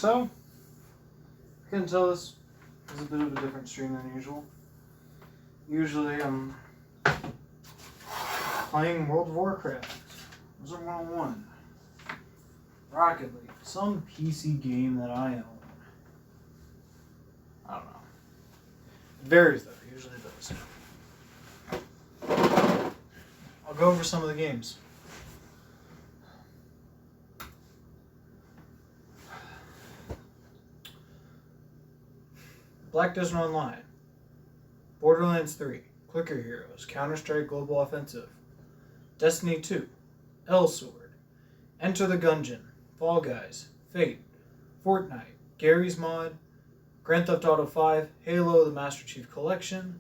So, I can tell this is a bit of a different stream than usual. Usually I'm playing World of Warcraft. Those are 101. Rocket League. Some PC game that I own. I don't know. It varies though. It usually does. I'll go over some of the games. Black Desert Online, Borderlands 3, Clicker Heroes, Counter-Strike Global Offensive, Destiny 2, L-Sword, Enter the Gungeon, Fall Guys, Fate, Fortnite, Garry's Mod, Grand Theft Auto 5, Halo the Master Chief Collection,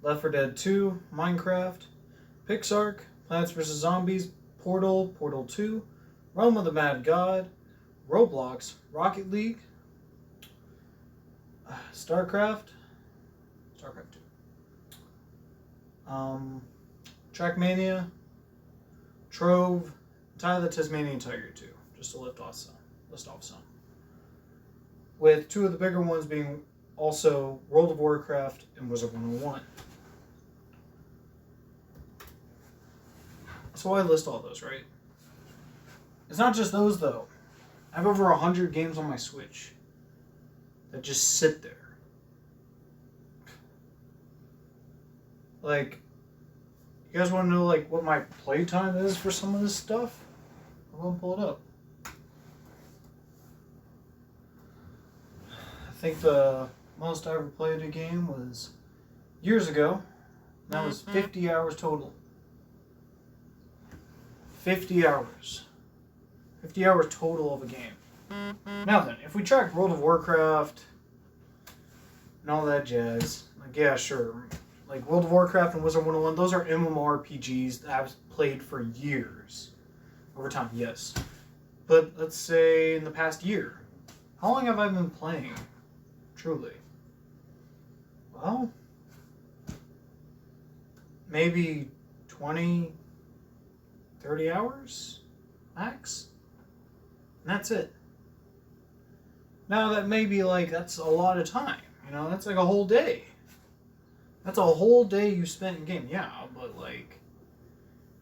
Left 4 Dead 2, Minecraft, Pixark, Plants vs. Zombies, Portal, Portal 2, Realm of the Mad God, Roblox, Rocket League, StarCraft 2, Trackmania, Trove, Tyler the Tasmanian Tiger 2, just to list off some. With two of the bigger ones being also World of Warcraft and Wizard 101. So I list all those, right? It's not just those though. I have over 100 games on my Switch that just sit there. Like, you guys want to know like what my playtime is for some of this stuff? I'm gonna pull it up. I think the most I ever played a game was years ago. That was 50 hours total. 50 hours. 50 hours total of a game. Now then, if we track World of Warcraft and all that jazz, like, yeah, sure. Like, World of Warcraft and Wizard 101, those are MMORPGs that I've played for years. Over time, yes. But let's say in the past year, how long have I been playing? Truly. Well, maybe 20, 30 hours max. And that's it. Now that may be like, that's a lot of time. You know, that's like a whole day. That's a whole day you spent in game. Yeah, but like,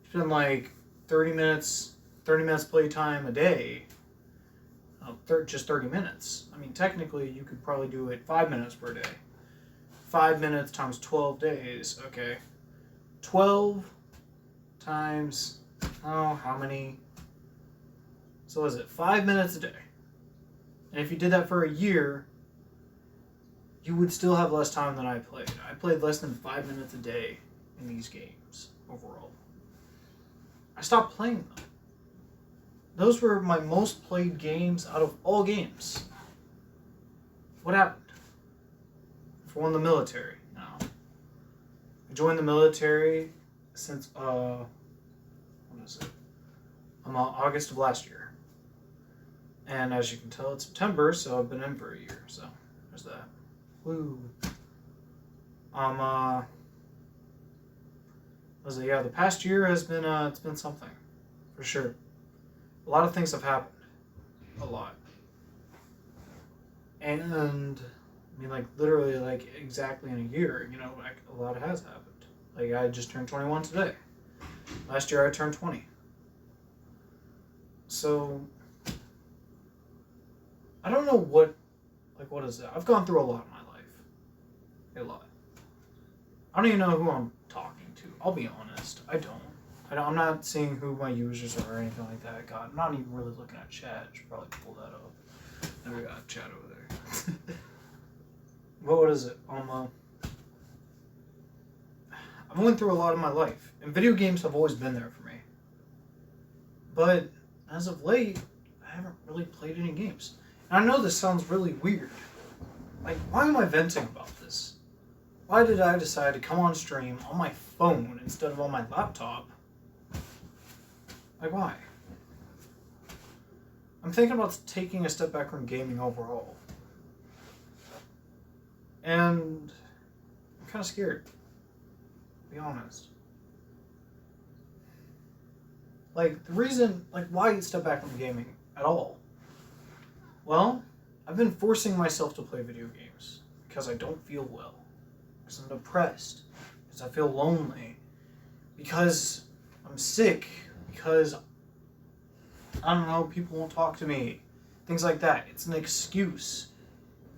you spend like 30 minutes playtime a day. Just 30 minutes. I mean, technically, you could probably do it 5 minutes per day. 5 minutes times 12 days. Okay. 12 times, how many? So what is it? 5 minutes a day. And if you did that for a year, you would still have less time than I played. I played less than 5 minutes a day in these games overall. I stopped playing them. Those were my most played games out of all games. What happened? I joined the military. Now, I joined the military since what is it? August of last year. And as you can tell, it's September, so I've been in for a year. So there's that. Woo. Yeah, the past year has been it's been something, for sure. A lot of things have happened. A lot. And I mean, like, literally, like, exactly in a year, you know, like, a lot has happened. Like, I just turned 21 today. Last year I turned 20. So, I don't know what is that? I've gone through a lot in my life. A lot. I don't even know who I'm talking to. I'll be honest. I'm not seeing who my users are or anything like that. God, I'm not even really looking at chat. I should probably pull that up. There we got chat over there. What is it? I've went through a lot in my life, and video games have always been there for me. But as of late, I haven't really played any games. And I know this sounds really weird. Like, why am I venting about this? Why did I decide to come on stream on my phone instead of on my laptop? Like, why? I'm thinking about taking a step back from gaming overall. And I'm kind of scared, to be honest. Like, the reason, like, why step back from gaming at all? Well, I've been forcing myself to play video games because I don't feel well, because I'm depressed, because I feel lonely, because I'm sick, because, I don't know, people won't talk to me, things like that. It's an excuse.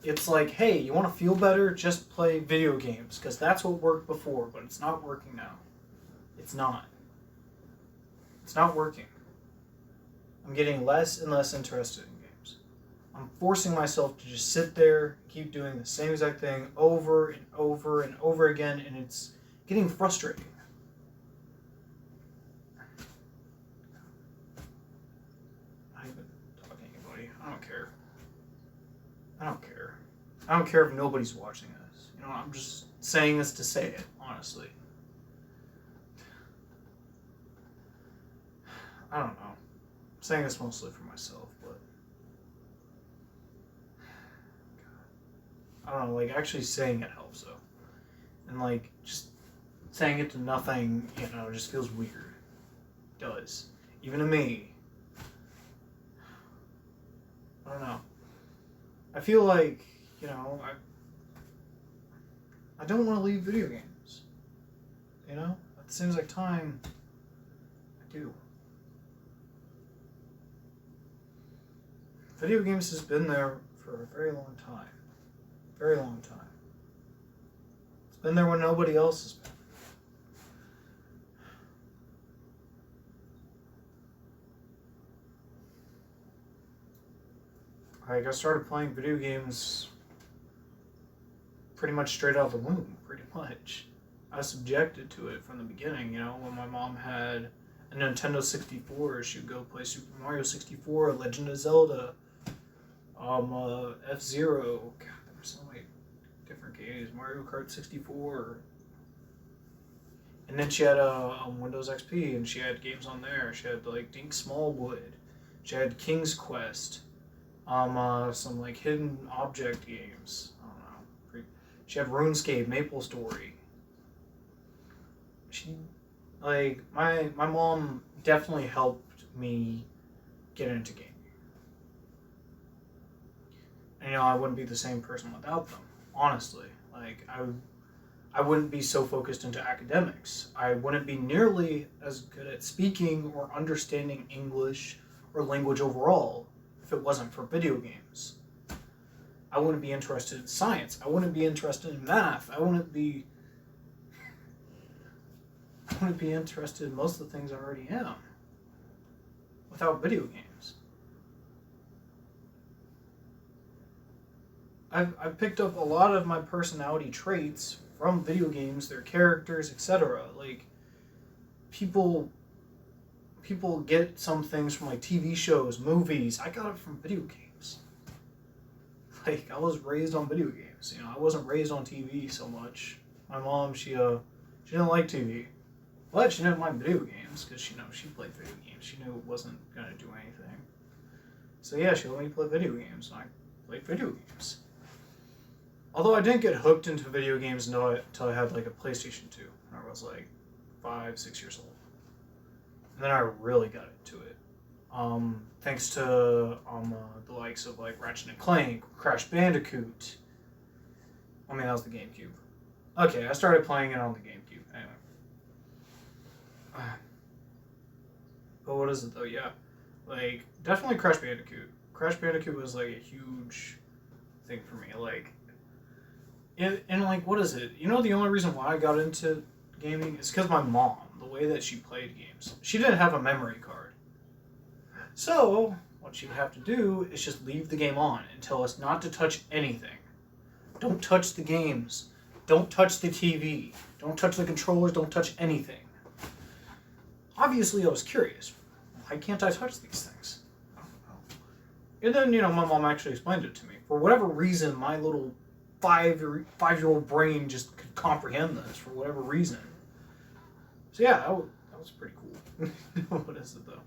It's like, hey, you want to feel better? Just play video games, because that's what worked before, but it's not working now. It's not. It's not working. I'm getting less and less interested in games. I'm forcing myself to just sit there, keep doing the same exact thing over and over and over again, and it's getting frustrating. I'm not even talking to anybody. I don't care. I don't care. I don't care if nobody's watching this. You know, I'm just saying this to say it, honestly. I don't know. I'm saying this mostly for myself, but I don't know, like, actually saying it helps, though. And, like, just saying it to nothing, you know, just feels weird. It does. Even to me. I don't know. I feel like, you know, I don't want to leave video games. You know? At the same exact time, I do. Video games has been there for a very long time. Very long time. It's been there when nobody else has been. Like, I started playing video games pretty much straight out of the womb, pretty much. I was subjected to it from the beginning, you know, when my mom had a Nintendo 64, she would go play Super Mario 64, Legend of Zelda, F-Zero, God, there were so many different games, Mario Kart 64, and then she had a Windows XP, and she had games on there. She had, like, Dink Smallwood, she had King's Quest, some, like, hidden object games, I don't know, she had RuneScape, MapleStory. She, like, my mom definitely helped me get into gaming. And, you know, I wouldn't be the same person without them, honestly. Like, I wouldn't be so focused into academics. I wouldn't be nearly as good at speaking or understanding English or language overall if it wasn't for video games. I wouldn't be interested in science. I wouldn't be interested in math. I wouldn't be interested in most of the things I already am without video games. I've picked up a lot of my personality traits from video games, their characters, etc. Like, people get some things from, like, TV shows, movies. I got it from video games. Like, I was raised on video games. You know, I wasn't raised on TV so much. My mom, she didn't like TV, but she didn't mind video games because she played video games. She knew it wasn't gonna do anything. So yeah, she let me play video games, and I played video games. Although I didn't get hooked into video games until I had, like, a PlayStation 2 when I was, like, 5, 6 years old. And then I really got into it. Thanks to the likes of, like, Ratchet and Clank, Crash Bandicoot. I mean, that was the GameCube. Okay, I started playing it on the GameCube. Anyway. But what is it, though? Yeah. Like, definitely Crash Bandicoot. Crash Bandicoot was, like, a huge thing for me. Like, and like, what is it? You know, the only reason why I got into gaming is because my mom, the way that she played games. She didn't have a memory card. So, what she would have to do is just leave the game on and tell us not to touch anything. Don't touch the games. Don't touch the TV. Don't touch the controllers. Don't touch anything. Obviously, I was curious. Why can't I touch these things? I don't know. And then, you know, my mom actually explained it to me. For whatever reason, my little five-year-old brain just could comprehend this for whatever reason. So yeah, that was pretty cool. What is it, though?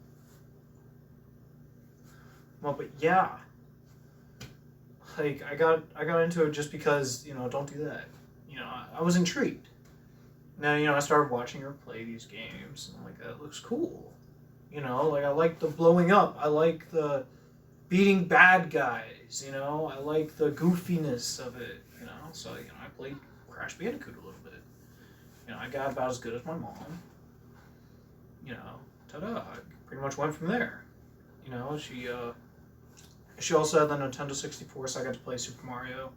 Well, but yeah. Like, I got into it just because, you know, don't do that. You know, I was intrigued. Now, you know, I started watching her play these games, and I'm like, that looks cool. You know, like, I like the blowing up. I like the beating bad guys, you know. I like the goofiness of it, you know. So, you know, I played Crash Bandicoot a little bit. You know, I got about as good as my mom. You know, ta-da. I pretty much went from there. You know, she also had the Nintendo 64, so I got to play Super Mario.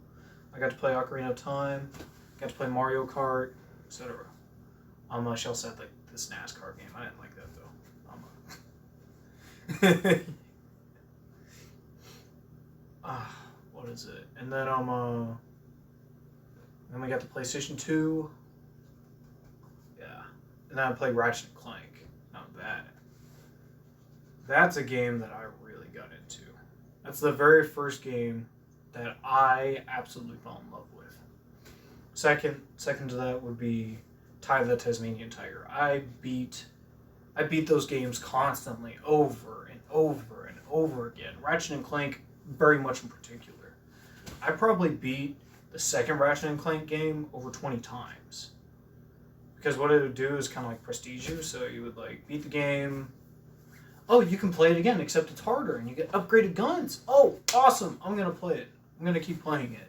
I got to play Ocarina of Time. Got to play Mario Kart, etc. She also had like this NASCAR game. I didn't like that though. What is it? And then then we got the PlayStation 2. Yeah. And then I played Ratchet and Clank. Now that's a game that I really got into. That's the very first game that I absolutely fell in love with. Second to that would be Ty the Tasmanian Tiger. I beat those games constantly, over and over and over again. Ratchet and Clank, very much in particular. I probably beat the second Ratchet and Clank game over 20 times. Because what it would do is kind of like prestige you, so you would like beat the game. Oh, you can play it again, except it's harder, and you get upgraded guns. Oh, awesome! I'm gonna play it. I'm gonna keep playing it.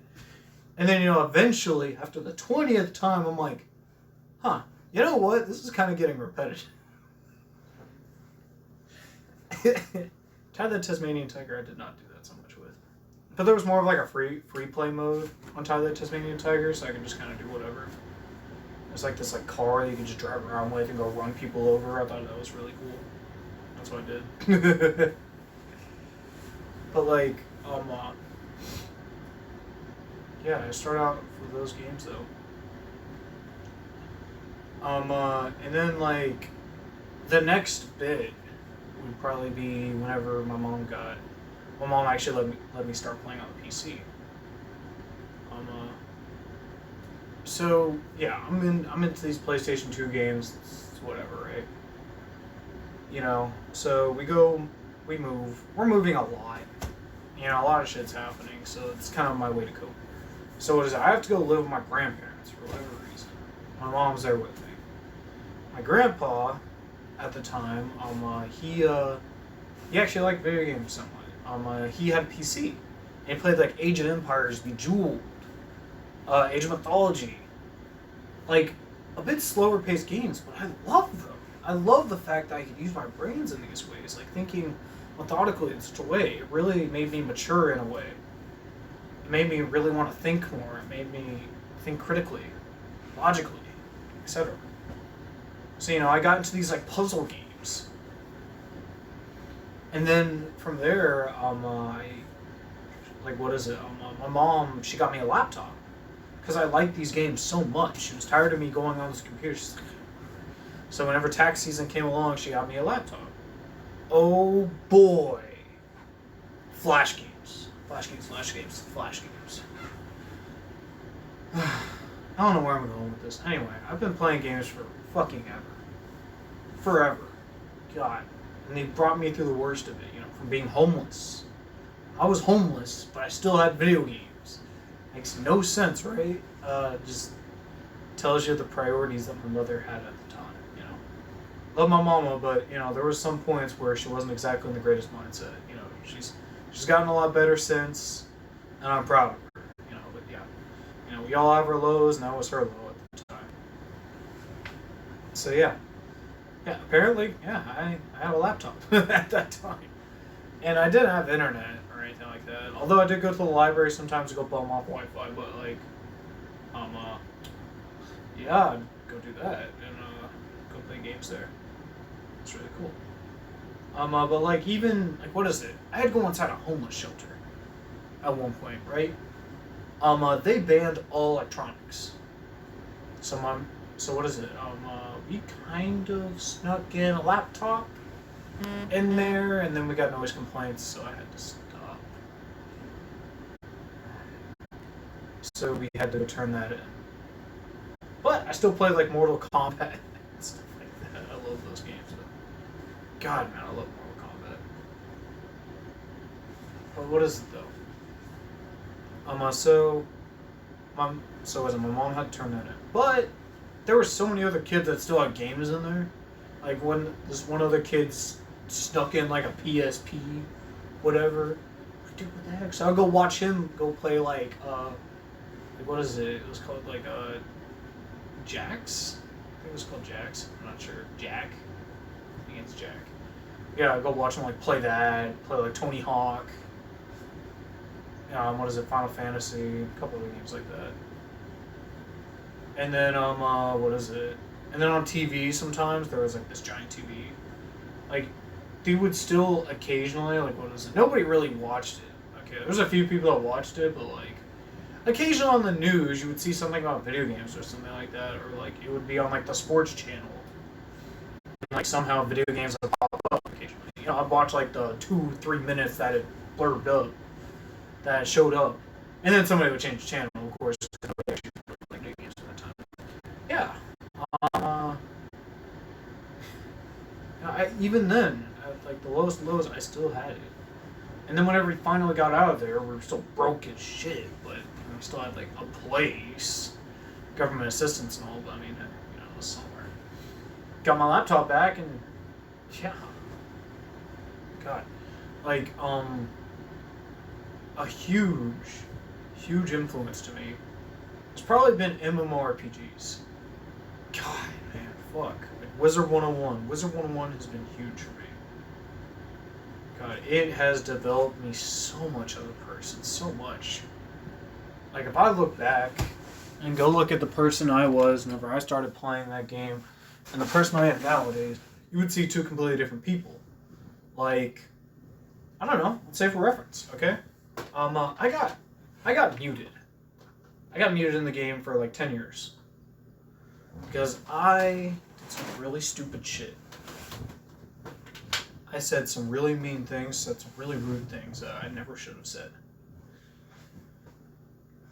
And then, you know, eventually, after the 20th time, I'm like, huh, you know what? This is kind of getting repetitive. Ty the Tasmanian Tiger, I did not do that so much with. But there was more of like a free play mode on Ty the Tasmanian Tiger, so I could just kind of do whatever. There's like this like car that you can just drive around with and go run people over. I thought that was really cool. That's what I did. But like, yeah, I started out for those games though. And then like, the next bit would probably be whenever my mom actually let me start playing on the PC. So yeah, I'm into these PlayStation 2 games. It's whatever, right? You know, so we move. We're moving a lot. You know, a lot of shit's happening, so it's kind of my way to cope. So what is it? I have to go live with my grandparents for whatever reason. My mom's there with me. My grandpa, at the time, he actually liked video games somewhat. He had a PC. And he played like Age of Empires, Bejeweled, Age of Mythology. Like, a bit slower paced games, but I love them. I love the fact that I could use my brains in these ways, like thinking methodically in such a way. It really made me mature in a way. It made me really want to think more. It made me think critically, logically, etc. So, you know, I got into these like puzzle games. And then from there, my mom, she got me a laptop. Because I liked these games so much. She was tired of me going on this computer. She's like, so whenever tax season came along, she got me a laptop. Oh boy. Flash games. I don't know where I'm going with this. Anyway, I've been playing games for fucking ever. Forever. God. And they brought me through the worst of it, you know, from being homeless. I was homeless, but I still had video games. Makes no sense, right? Just tells you the priorities that my mother had at the time, you know. Love my mama, but, you know, there was some points where she wasn't exactly in the greatest mindset. You know, she's gotten a lot better since, and I'm proud of her, you know, but yeah. You know, we all have our lows, and that was her low at the time. So yeah. Yeah, apparently, yeah, I had a laptop at that time. And I didn't have internet or anything like that. Although I did go to the library sometimes to go bum off Wi-Fi, but like, yeah, I'd go do that and go play games there. It's really cool. But like even like what is it? I had to go inside a homeless shelter at one point, right? They banned all electronics. So what is it? We kind of snuck in a laptop in there, and then we got noise complaints, so I had to stop. So we had to turn that in. But I still play like Mortal Kombat and stuff like that. I love those games. Though. God, man, I love Mortal Kombat. But what is it though? My mom had to turn that in, but there were so many other kids that still had games in there. Like when this one other kid snuck in like a PSP, whatever, Dude, what the heck? So I'll go watch him go play like what is it? It was called like Jax. I think it was called Jax. I'm not sure. Jack. I think it's Jack. Yeah, I go watch him like play that. Play like Tony Hawk. What is it? Final Fantasy. A couple of games like that. And then what is it? And then on TV sometimes there was like this giant TV. Like, they would still occasionally like what is it? Nobody really watched it. Okay, there's a few people that watched it, but like occasionally on the news you would see something about video games or something like that, or like it would be on like the sports channel. And, like somehow video games would pop up occasionally. I'd watch like the 2-3 minutes that it blurbed up, that it showed up, and then somebody would change the channel, of course. Like video games at that time. Yeah. Even then, at like the lowest lows, I still had it. And then whenever we finally got out of there, we were still broke as shit, but we still had like a place, government assistance and all. But I mean, it was somewhere. Got my laptop back, and yeah, God, like a huge influence to me. It's probably been MMORPGs. God, man, fuck. Like Wizard 101. Wizard 101 has been huge for me. God, it has developed me so much as a person, so much. Like, if I look back and go look at the person I was whenever I started playing that game and the person I am nowadays, you would see two completely different people. Like, I don't know, let's say for reference, okay? I got muted. I got muted in the game for like 10 years. Because I did some really stupid shit. I said some really mean things, said some really rude things that I never should have said.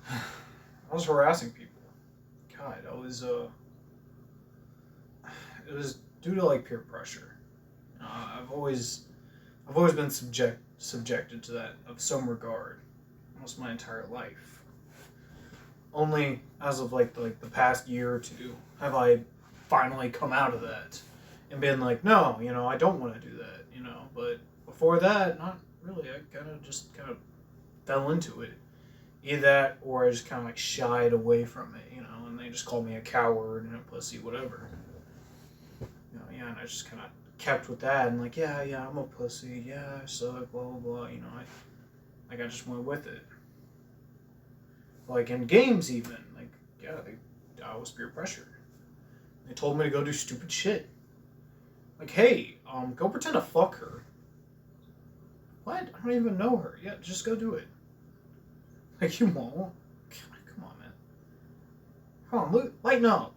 I was harassing people. God, it was due to like peer pressure. I've always been subjected to that of some regard, almost my entire life. Only as of like the past year or two have I finally come out of that and been like, no, I don't want to do that, But before that, not really. I kind of fell into it. Either that, or I just kind of like shied away from it, and they just called me a coward and a pussy, whatever. Yeah, and I just kind of kept with that and like, yeah, I'm a pussy, yeah, I suck, blah, blah, blah, I just went with it. Like in games even, like, yeah, I was peer pressured. They told me to go do stupid shit. Like, hey, go pretend to fuck her. What? I don't even know her. Yeah, just go do it. Like, you won't. Come on, man. Come on, lighten up.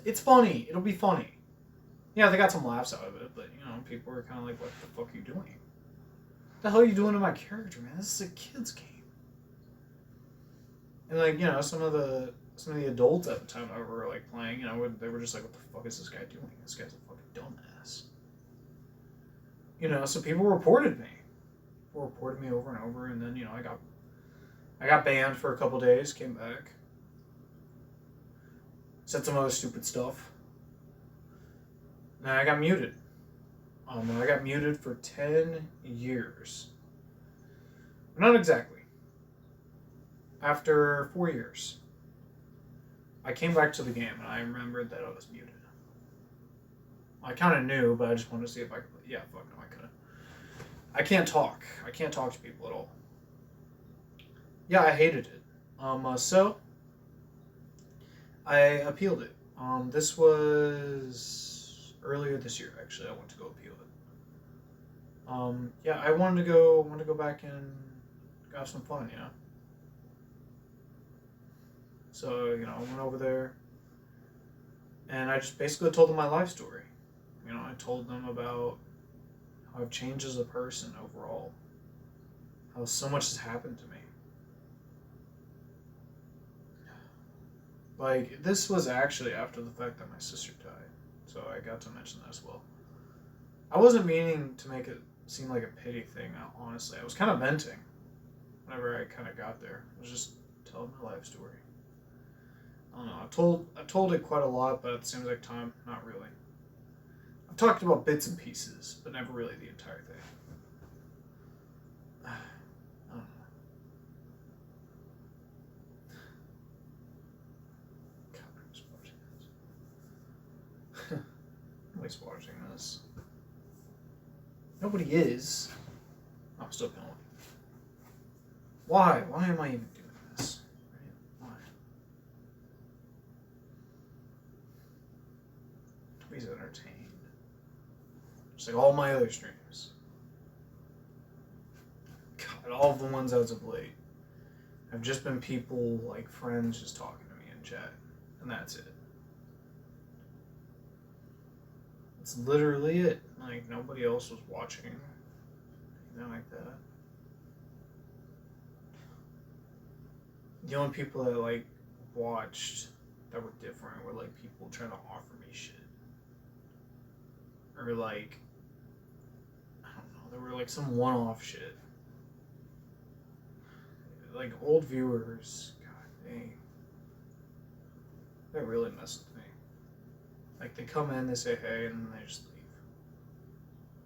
It's funny. It'll be funny. Yeah, they got some laughs out of it, but, people were kind of like, what the fuck are you doing? What the hell are you doing to my character, man? This is a kid's game. And, like, some of the adults at the time I were, like, playing, they were just like, what the fuck is this guy doing? This guy's a fucking dumbass. So people reported me. People reported me over and over, and then, I got banned for a couple days, came back. Said some other stupid stuff. And I got muted. I got muted for 10 years. Not exactly. After 4 years, I came back to the game and I remembered that I was muted. I kind of knew, but I just wanted to see if I could. Yeah, fuck no, I couldn't. I can't talk. I can't talk to people at all. Yeah, I hated it. So I appealed it. This was earlier this year. Actually, I went to go appeal it. Yeah, I wanted to go back and have some fun, So, I went over there, and I just basically told them my life story. I told them about how I've changed as a person overall, how so much has happened to me. Like, this was actually after the fact that my sister died, so I got to mention that as well. I wasn't meaning to make it seem like a pity thing, honestly. I was kind of venting whenever I kind of got there. I was just telling my life story. I don't know, I've told it quite a lot, but at the same exact time, not really. I've talked about bits and pieces, but never really the entire thing. anybody's watching this. Nobody is. I'm still going. Why? Why am I even doing this? Why? Nobody's entertained. Just like all my other streams. God, all of the ones as of late have just been people, like friends, just talking to me in chat. And that's it. It's literally it. Like, nobody else was watching. Anything like that. The only people that, like, watched that were different were, like, people trying to offer me shit. Or, like, I don't know, there were, like, some one-off shit. Like, old viewers, god dang. That really messed with me. Like, they come in, they say hey, and then they just leave.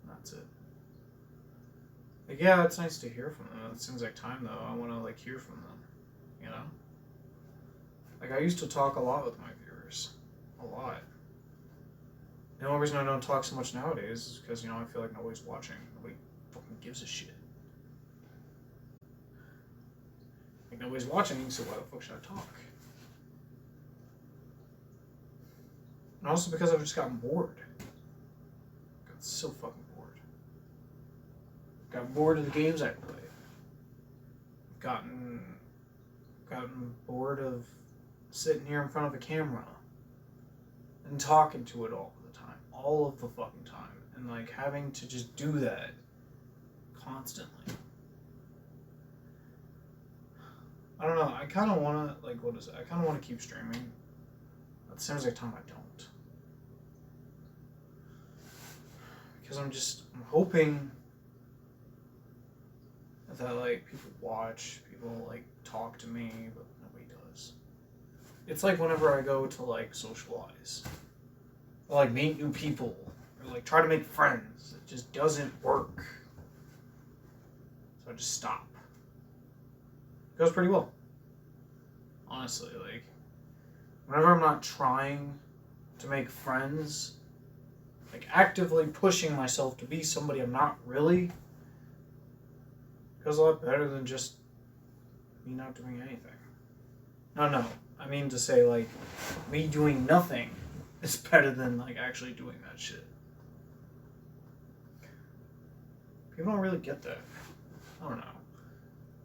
And that's it. Like, yeah, it's nice to hear from them. It seems like time, though. I want to, like, hear from them. You know? Like, I used to talk a lot with my viewers. A lot. The only reason I don't talk so much nowadays is because, you know, I feel like nobody's watching. Nobody fucking gives a shit. Like, nobody's watching, so why the fuck should I talk? And also because I've just gotten bored. Got so fucking bored. Got bored of the games I play. Gotten bored of sitting here in front of a camera and talking to it all the time. All of the fucking time. And like having to just do that constantly. I don't know. I kind of want to, like, what is it? I kind of want to keep streaming. At the same time, I don't. Because I'm hoping that, like, people watch, people, like, talk to me, but nobody does. It's like whenever I go to, like, socialize, or, like, meet new people, or, like, try to make friends, it just doesn't work. So I just stop. It goes pretty well. Honestly, like, whenever I'm not trying to make friends, like, actively pushing myself to be somebody I'm not really, it goes a lot better than just me not doing anything. No. I mean to say, like, me doing nothing is better than, like, actually doing that shit. People don't really get that. I don't know.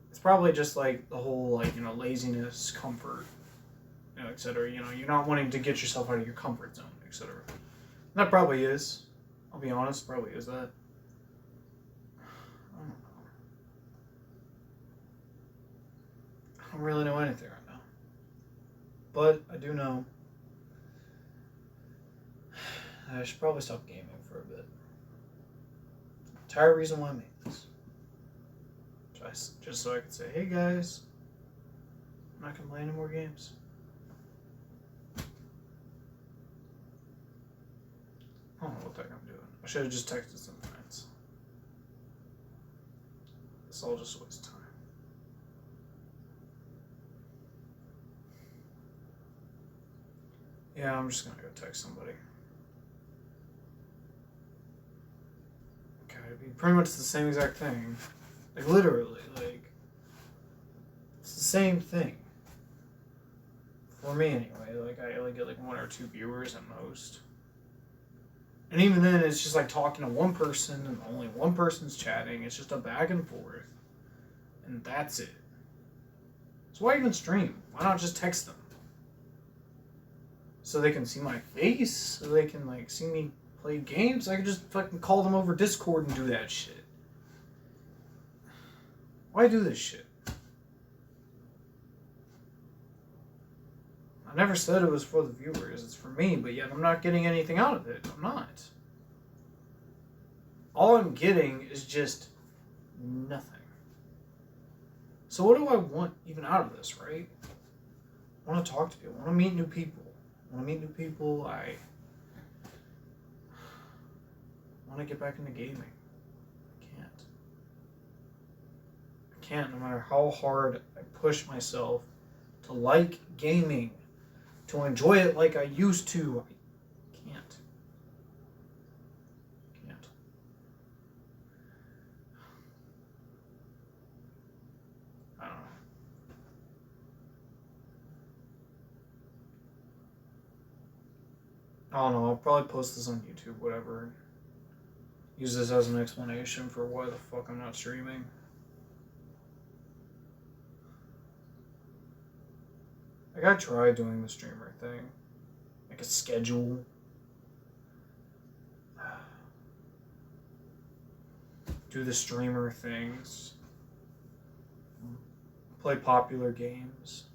It's probably just, like, the whole, like, you know, laziness, comfort, you know, etc. You know, you're not wanting to get yourself out of your comfort zone, etc. That probably is. I'll be honest, probably is that. I don't know. I don't really know anything right now. But I do know I should probably stop gaming for a bit. Entire reason why I made this. Just so I could say, hey guys, I'm not gonna play any more games. I don't know what the heck I'm doing. I should have just texted some friends. It's all just a waste of time. Yeah, I'm just gonna go text somebody. Okay, it'd be pretty much the same exact thing. Like, literally, like, it's the same thing. For me, anyway. Like, I only get, like, 1 or 2 viewers at most. And even then, it's just, like, talking to one person, and only one person's chatting. It's just a back and forth. And that's it. So why even stream? Why not just text them? So they can see my face? So they can, like, see me play games? I could just fucking call them over Discord and do that shit. Why do this shit? I never said it was for the viewers. It's for me, but yet I'm not getting anything out of it. I'm not. All I'm getting is just nothing. So what do I want even out of this, right? I want to talk to people. I want to meet new people. I want to get back into gaming. I can't, no matter how hard I push myself to like gaming, to enjoy it like I used to. I can't. I don't know, I'll probably post this on YouTube, whatever. Use this as an explanation for why the fuck I'm not streaming. I gotta try doing the streamer thing. Like a schedule. Do the streamer things. Play popular games.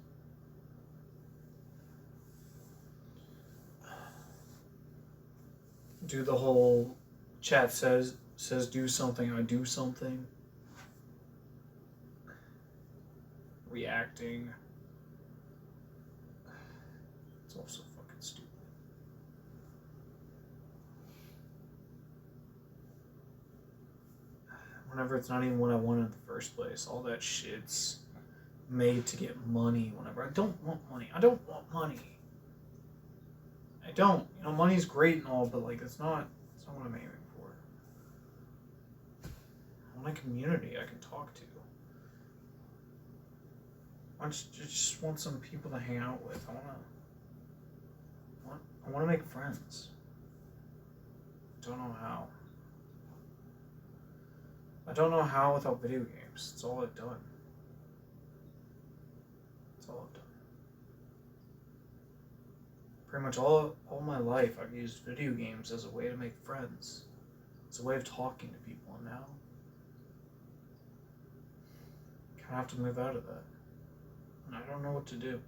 Do the whole chat says do something, I do something. Reacting. It's also fucking stupid. Whenever it's not even what I wanted in the first place, all that shit's made to get money. Whenever I don't want money, I don't want money. I don't. You know, money's great and all, but like it's not what I'm aiming for. I want a community I can talk to. I just want some people to hang out with. I want to make friends. Don't know how. I don't know how without video games. It's all I've done. It's all I've done. Pretty much all my life I've used video games as a way to make friends. It's a way of talking to people, and now I kind of have to move out of that. And I don't know what to do.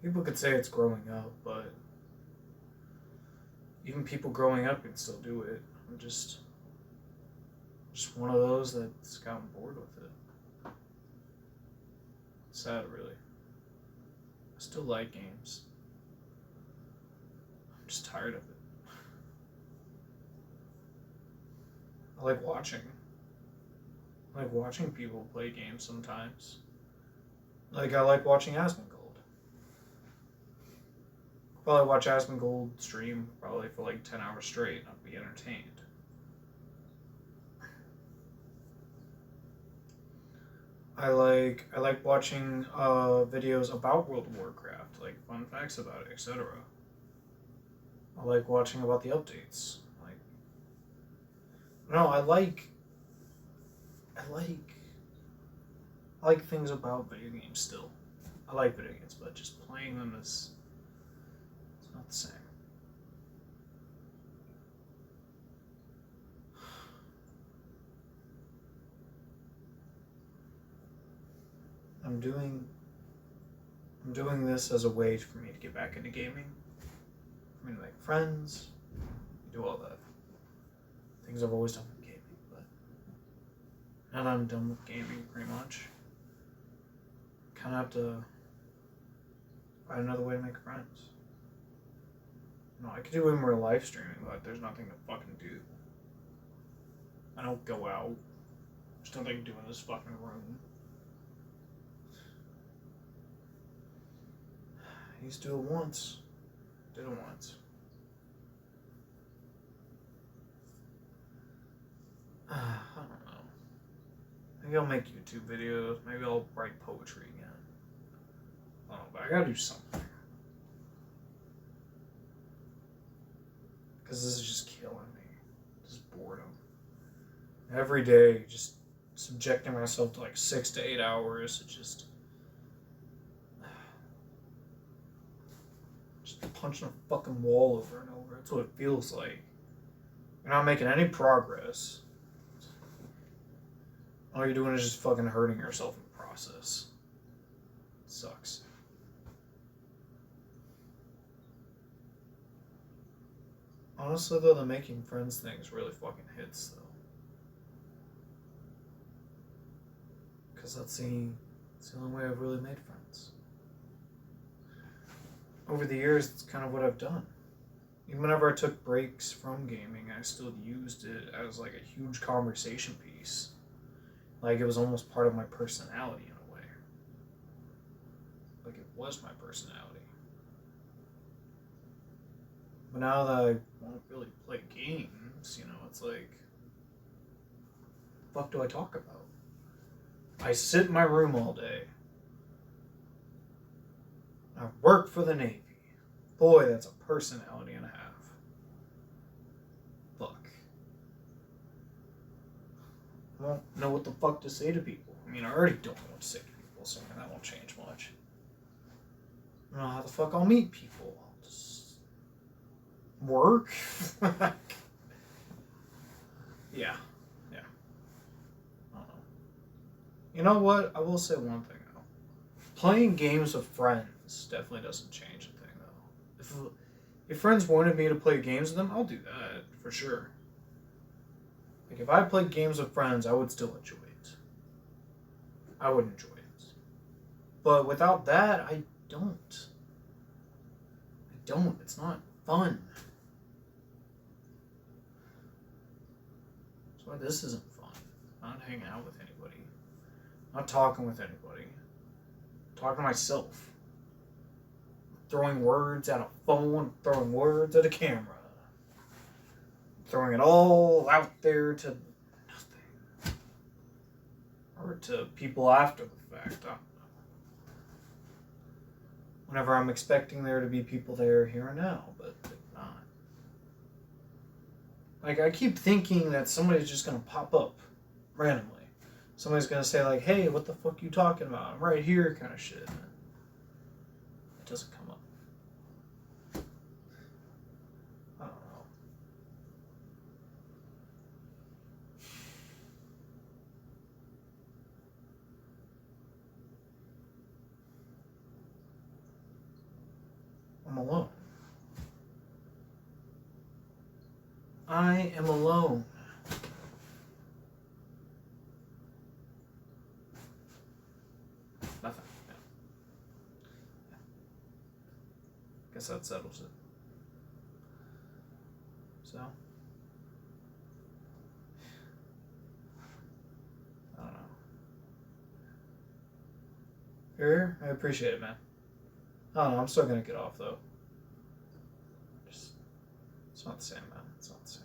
People could say it's growing up, but even people growing up can still do it. I'm just one of those that's gotten bored with it. Sad, really. I still like games. I'm just tired of it. I like watching. I like watching people play games sometimes. Like, I like watching Asmongold. Probably watch Asmongold stream probably for like 10 hours straight and I'll be entertained. I like watching videos about World of Warcraft, like fun facts about it, etc. I like watching about the updates. I like things about video games still. I like video games, but just playing them is not the same. I'm doing this as a way for me to get back into gaming, for me to make friends, do all that. Things I've always done with gaming, but now that I'm done with gaming pretty much, kind of have to find another way to make friends. I could do way more live streaming, but there's nothing to fucking do. I don't go out. There's nothing to do in this fucking room. I used to do it once. Did it once. I don't know. Maybe I'll make YouTube videos. Maybe I'll write poetry again. I don't know, but I gotta do something. Because this is just killing me. Just boredom. Every day, just subjecting myself to like 6 to 8 hours. Just punching a fucking wall over and over. That's what it feels like. You're not making any progress. All you're doing is just fucking hurting yourself in the process. It sucks. Honestly, though, the making friends things really fucking hits, though. Because that's the only way I've really made friends. Over the years, it's kind of what I've done. Even whenever I took breaks from gaming, I still used it as like a huge conversation piece. Like it was almost part of my personality in a way. Like it was my personality. But now that I want to really play games, it's like, what the fuck do I talk about? I sit in my room all day. work for the Navy. Boy, that's a personality and a half. Fuck. I don't know what the fuck to say to people. I mean, I already don't know what to say to people, so that won't change much. I don't know how the fuck I'll meet people. I'll just work? Yeah. I don't know. You know what? I will say one thing, though. Playing games with friends definitely doesn't change a thing, though. If friends wanted me to play games with them, I'll do that, for sure. Like, if I played games with friends, I would still enjoy it. I would enjoy it. But without that, I don't. It's not fun. That's why this isn't fun. I'm not hanging out with anybody. I'm not talking with anybody. I'm talking to myself. Throwing words at a phone, throwing words at a camera. Throwing it all out there to nothing. Or to people after the fact. I don't know. Whenever I'm expecting there to be people there here and now, but not. Like, I keep thinking that somebody's just gonna pop up randomly. Somebody's gonna say, like, hey, what the fuck you talking about? I'm right here, kind of shit. It doesn't come up. I don't know. I'm alone. I am alone. Nothing. Yeah. Guess that settles it. So, I don't know. Here, I appreciate it, man. I don't know. I'm still gonna get off though. It's not the same, man. It's not the same.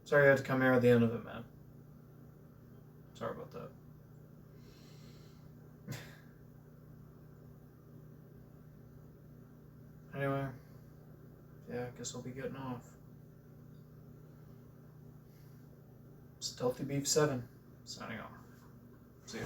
Sorry you had to come here at the end of it, man. Sorry about that. Anyway, yeah, I guess I'll be getting off. Stealthy Beef 7, signing off. See you.